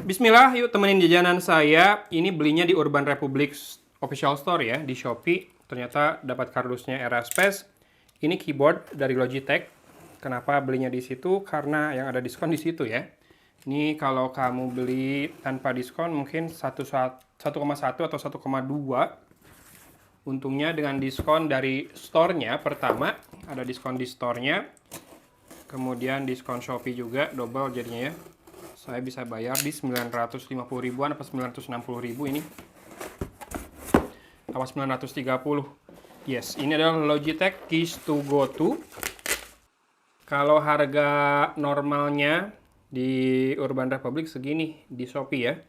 Bismillah, yuk temenin jajanan saya. Ini belinya di Urban Republic Official Store ya, di Shopee. Ternyata dapat kardusnya Eraspace. Ini keyboard dari Logitech. Kenapa belinya di situ? Karena yang ada diskon di situ ya. Ini kalau kamu beli tanpa diskon mungkin 1,1 atau 1,2. Untungnya dengan diskon dari store-nya, pertama ada diskon di store-nya. Kemudian diskon Shopee juga, double jadinya ya. Saya bisa bayar di 950 ribuan atau 960 ribu ini. Awas 930. Yes, ini adalah Logitech Keys to Go To. Kalau harga normalnya di Urban Republic segini di Shopee ya.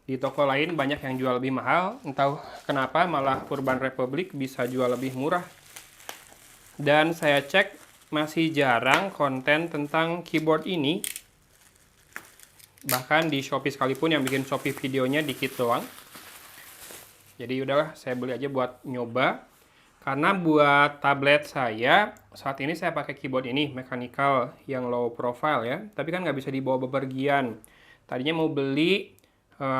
Di toko lain banyak yang jual lebih mahal. Entah kenapa malah Urban Republic bisa jual lebih murah. Dan saya cek masih jarang konten tentang keyboard ini. Bahkan di Shopee sekalipun yang bikin Shopee videonya dikit doang. Jadi udahlah, saya beli aja buat nyoba. Karena buat tablet saya, saat ini saya pakai keyboard ini, mechanical, yang low profile ya. Tapi kan nggak bisa dibawa bepergian. Tadinya mau beli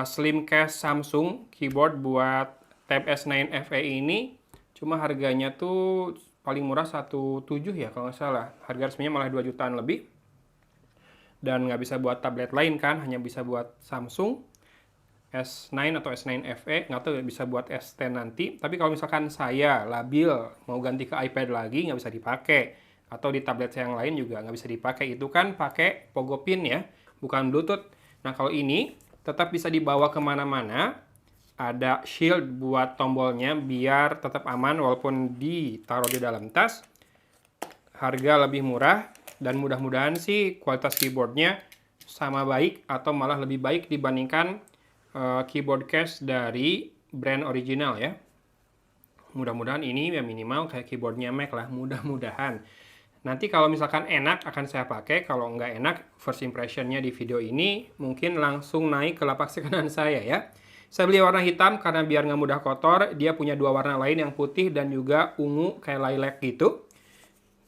slim case Samsung keyboard buat Tab S9 FE ini. Cuma harganya tuh paling murah 1,7 ya kalau nggak salah. Harga resminya malah 2 jutaan lebih. Dan nggak bisa buat tablet lain kan, hanya bisa buat Samsung S9 atau S9 FE, nggak tahu bisa buat S10 nanti. Tapi kalau misalkan saya labil mau ganti ke iPad lagi, nggak bisa dipakai. Atau di tablet saya yang lain juga nggak bisa dipakai. Itu kan pakai Pogo Pin ya, bukan Bluetooth. Nah kalau ini tetap bisa dibawa kemana-mana. Ada shield buat tombolnya biar tetap aman walaupun ditaruh di dalam tas. Harga lebih murah. Dan mudah-mudahan sih kualitas keyboardnya sama baik atau malah lebih baik dibandingkan keyboard case dari brand original ya. Mudah-mudahan ini ya minimal kayak keyboardnya Mac lah, mudah-mudahan. Nanti kalau misalkan enak akan saya pakai, kalau nggak enak first impressionnya di video ini mungkin langsung naik ke lapak kanan saya ya. Saya beli warna hitam karena biar nggak mudah kotor, dia punya dua warna lain yang putih dan juga ungu kayak lilac gitu.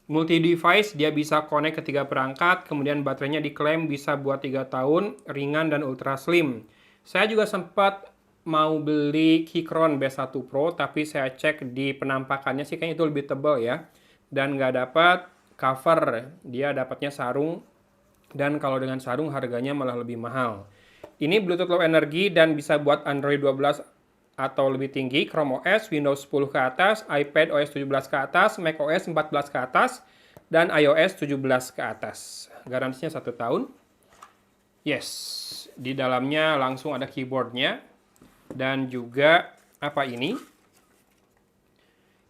Multi device, dia bisa connect ke 3 perangkat, kemudian baterainya diklaim bisa buat 3 tahun, ringan dan ultra slim. Saya juga sempat mau beli Keychron B1 Pro, tapi saya cek di penampakannya sih kayaknya itu lebih tebal ya. Dan nggak dapat cover, dia dapatnya sarung, dan kalau dengan sarung harganya malah lebih mahal. Ini Bluetooth Low Energy dan bisa buat Android 12 atau lebih tinggi, Chrome OS, Windows 10 ke atas, iPad OS 17 ke atas, Mac OS 14 ke atas, dan iOS 17 ke atas. Garansinya 1 tahun. Yes, di dalamnya langsung ada keyboardnya. Dan juga, apa ini?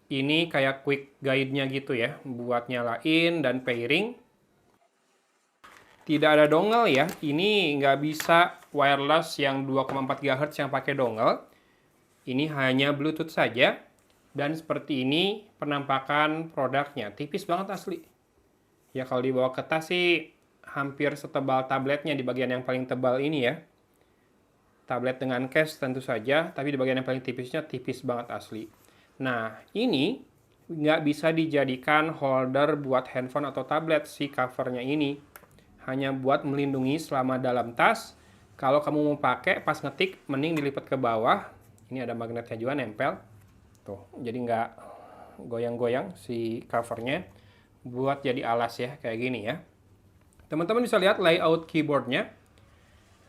Ini kayak quick guide-nya gitu ya, buat nyalain dan pairing. Tidak ada dongle ya, ini nggak bisa wireless yang 2,4 GHz yang pakai dongle. Ini hanya Bluetooth saja. Dan seperti ini penampakan produknya. Tipis banget asli. Ya kalau dibawa ke tas sih hampir setebal tabletnya di bagian yang paling tebal ini ya. Tablet dengan case tentu saja. Tapi di bagian yang paling tipisnya tipis banget asli. Nah ini nggak bisa dijadikan holder buat handphone atau tablet si covernya ini. Hanya buat melindungi selama dalam tas. Kalau kamu mau pakai pas ngetik mending dilipat ke bawah. Ini ada magnetnya juga nempel. Tuh, jadi nggak goyang-goyang si covernya. Buat jadi alas ya, kayak gini ya. Teman-teman bisa lihat layout keyboardnya.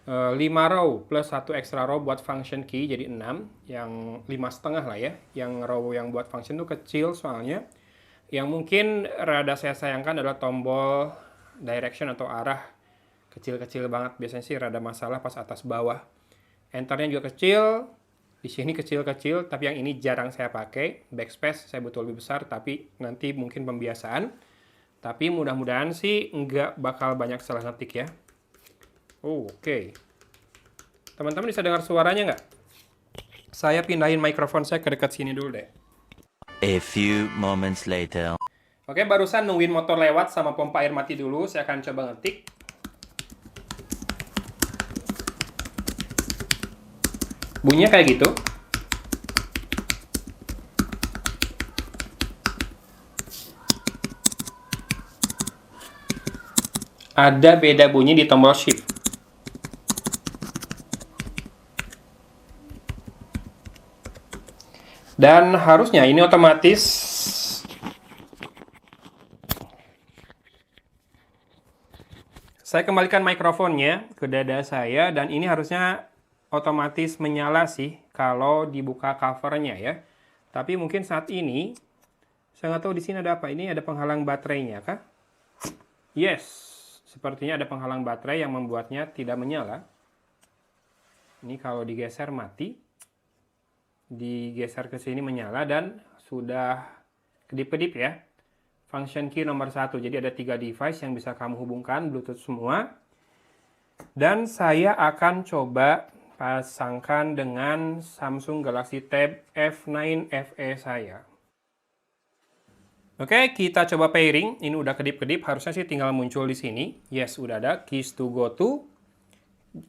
5 row plus 1 extra row buat function key, jadi 6. Yang 5,5 lah ya. Yang row yang buat function itu kecil soalnya. Yang mungkin rada saya sayangkan adalah tombol direction atau arah. Kecil-kecil banget. Biasanya sih rada masalah pas atas bawah. Enternya juga kecil. Di sini kecil-kecil, tapi yang ini jarang saya pakai. Backspace saya butuh lebih besar, tapi nanti mungkin pembiasaan. Tapi mudah-mudahan sih nggak bakal banyak salah ngetik ya. Oke. Teman-teman bisa dengar suaranya nggak? Saya pindahin mikrofon saya ke dekat sini dulu deh. A few moments later. Oke, barusan nungguin motor lewat sama pompa air mati dulu. Saya akan coba ngetik. Bunyinya kayak gitu. Ada beda bunyi di tombol shift. Dan harusnya ini otomatis saya kembalikan mikrofonnya ke dada saya, dan ini harusnya otomatis menyala sih kalau dibuka covernya ya. Tapi mungkin saat ini saya nggak tahu di sini ada apa. Ini ada penghalang baterainya kah? Yes, sepertinya ada penghalang baterai yang membuatnya tidak menyala. Ini kalau digeser mati. Digeser ke sini menyala dan sudah kedip-kedip ya. Function key nomor 1. Jadi ada 3 device yang bisa kamu hubungkan Bluetooth semua. Dan saya akan coba pasangkan dengan Samsung Galaxy Tab F9 FE saya. Oke, kita coba pairing. Ini udah kedip-kedip, harusnya sih tinggal muncul di sini. Yes, udah ada keys to go to.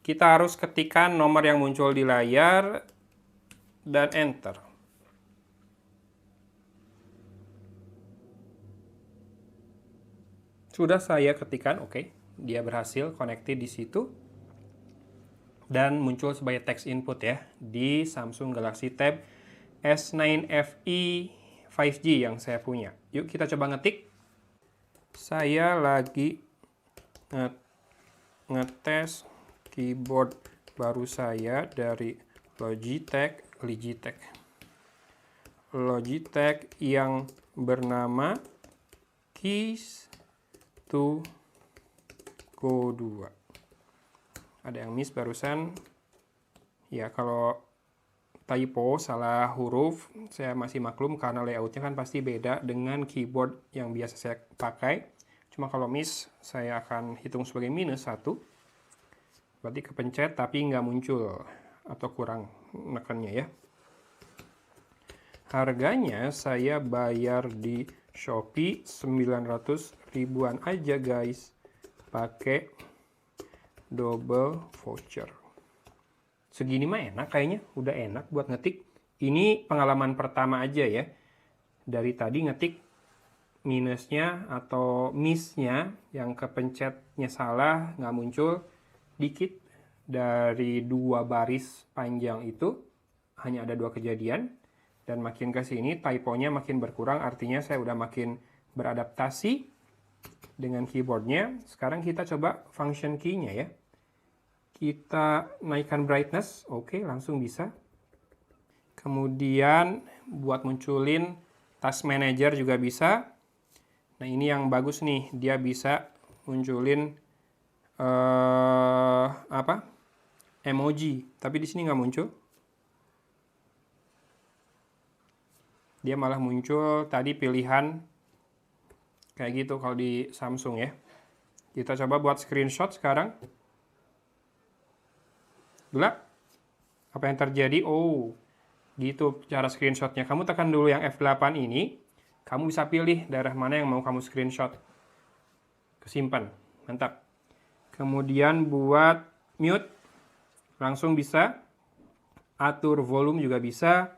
Kita harus ketikkan nomor yang muncul di layar dan enter. Sudah saya ketikkan, oke. Dia berhasil connected di situ. Dan muncul sebagai text input ya di Samsung Galaxy Tab S9 FE 5G yang saya punya. Yuk kita coba ngetik. Saya lagi ngetes keyboard baru saya dari Logitech yang bernama Keys to Go 2. Ada yang miss barusan. Ya, kalau typo, salah huruf, saya masih maklum karena layoutnya kan pasti beda dengan keyboard yang biasa saya pakai. Cuma kalau miss, saya akan hitung sebagai minus 1. Berarti kepencet tapi nggak muncul atau kurang nekannya ya. Harganya saya bayar di Shopee 900 ribuan aja guys. Pakai double voucher. Segini mah enak kayaknya, udah enak buat ngetik. Ini pengalaman pertama aja ya. Dari tadi ngetik minusnya atau missnya yang kepencetnya salah, nggak muncul, dikit dari 2 baris panjang itu hanya ada 2 kejadian. Dan makin ke sini typonya makin berkurang, artinya saya udah makin beradaptasi dengan keyboardnya. Sekarang kita coba function key-nya ya. Kita naikkan brightness, oke, langsung bisa. Kemudian buat munculin task manager juga bisa. Nah ini yang bagus nih, dia bisa munculin emoji, tapi di sini nggak muncul. Dia malah muncul tadi pilihan kayak gitu kalau di Samsung ya. Kita coba buat screenshot sekarang. Gelap. Apa yang terjadi? Oh, gitu cara screenshotnya. Kamu tekan dulu yang F8 ini. Kamu bisa pilih daerah mana yang mau kamu screenshot. Kesimpan. Mantap. Kemudian buat mute. Langsung bisa. Atur volume juga bisa.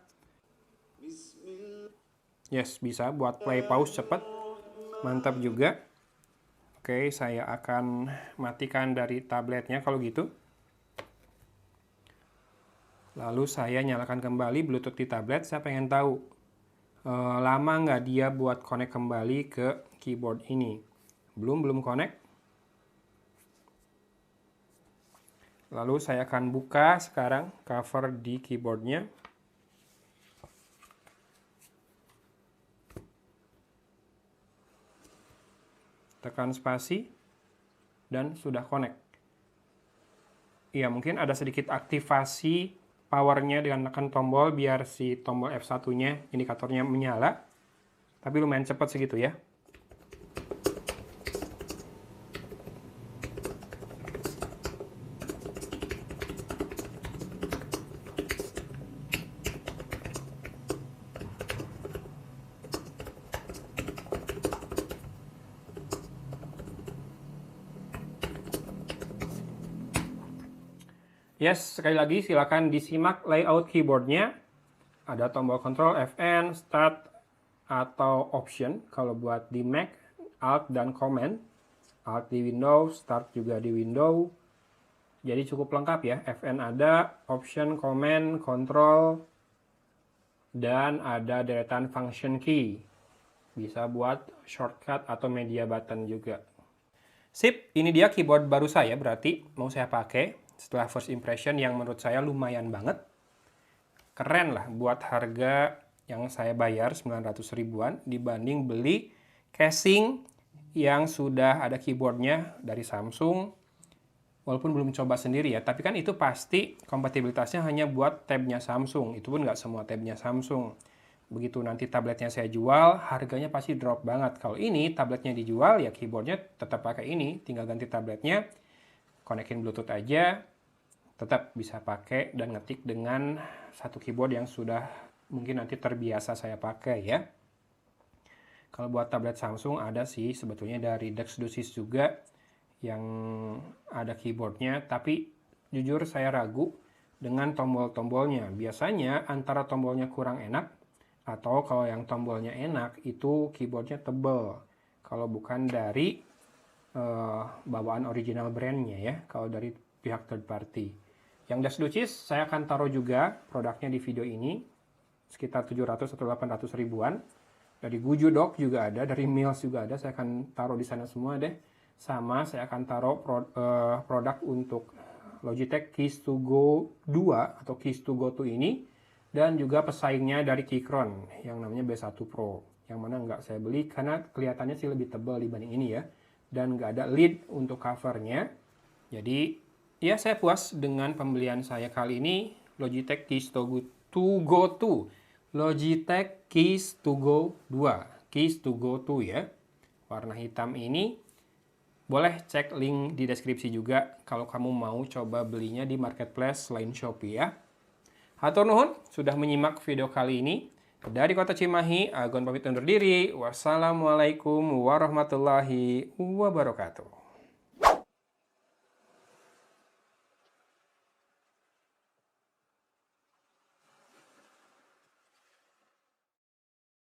Yes, bisa buat play pause cepat. Mantap juga. Oke, saya akan matikan dari tabletnya kalau gitu. Lalu saya nyalakan kembali Bluetooth di tablet. Saya pengen tahu lama nggak dia buat connect kembali ke keyboard ini. Belum connect. Lalu saya akan buka sekarang cover di keyboardnya. Tekan spasi dan sudah connect. Iya, mungkin ada sedikit aktivasi powernya dengan tekan tombol biar si tombol F1-nya indikatornya menyala. Tapi lumayan cepat segitu ya. Yes, sekali lagi silakan disimak layout keyboardnya. Ada tombol control FN, start, atau option. Kalau buat di Mac, Alt dan Command. Alt di Windows, start juga di Windows. Jadi cukup lengkap ya. FN ada, option, command, control, Dan ada deretan function key. Bisa buat shortcut atau media button juga. Sip, ini dia keyboard baru saya berarti mau saya pakai setelah first impression yang menurut saya lumayan banget. Keren lah buat harga yang saya bayar 900 ribuan dibanding beli casing yang sudah ada keyboardnya dari Samsung. Walaupun belum coba sendiri ya, tapi kan itu pasti kompatibilitasnya hanya buat tabnya Samsung. Itu pun nggak semua tabnya Samsung. Begitu nanti tabletnya saya jual, harganya pasti drop banget. Kalau ini tabletnya dijual, ya keyboardnya tetap pakai ini. Tinggal ganti tabletnya, konekin Bluetooth aja, tetap bisa pakai dan ngetik dengan satu keyboard yang sudah mungkin nanti terbiasa saya pakai ya. Kalau buat tablet Samsung ada sih sebetulnya dari Dexdosis juga yang ada keyboardnya, tapi jujur saya ragu dengan tombol-tombolnya. Biasanya antara tombolnya kurang enak, atau kalau yang tombolnya enak itu keyboardnya tebel. Kalau bukan dari bawaan original brandnya ya, kalau dari pihak third party. Yang Dexdosis saya akan taruh juga produknya di video ini, sekitar 700 atau 800 ribuan. Dari Gujudok juga ada, dari Mills juga ada, saya akan taruh di sana semua deh. Sama saya akan taruh produk untuk Logitech Keys to Go 2 atau Keys to Go 2 ini, dan juga pesaingnya dari Keychron yang namanya B1 Pro, yang mana nggak saya beli karena kelihatannya sih lebih tebal dibanding ini ya, dan nggak ada lid untuk covernya. Jadi ya saya puas dengan pembelian saya kali ini, Logitech Keys to Go 2, Logitech Keys to Go 2, Keys to Go 2 ya, warna hitam ini. Boleh cek link di deskripsi juga kalau kamu mau coba belinya di marketplace selain Shopee ya. Hatur nuhun sudah menyimak video kali ini. Dari Kota Cimahi, Agon pamit undur diri. Wassalamualaikum warahmatullahi wabarakatuh.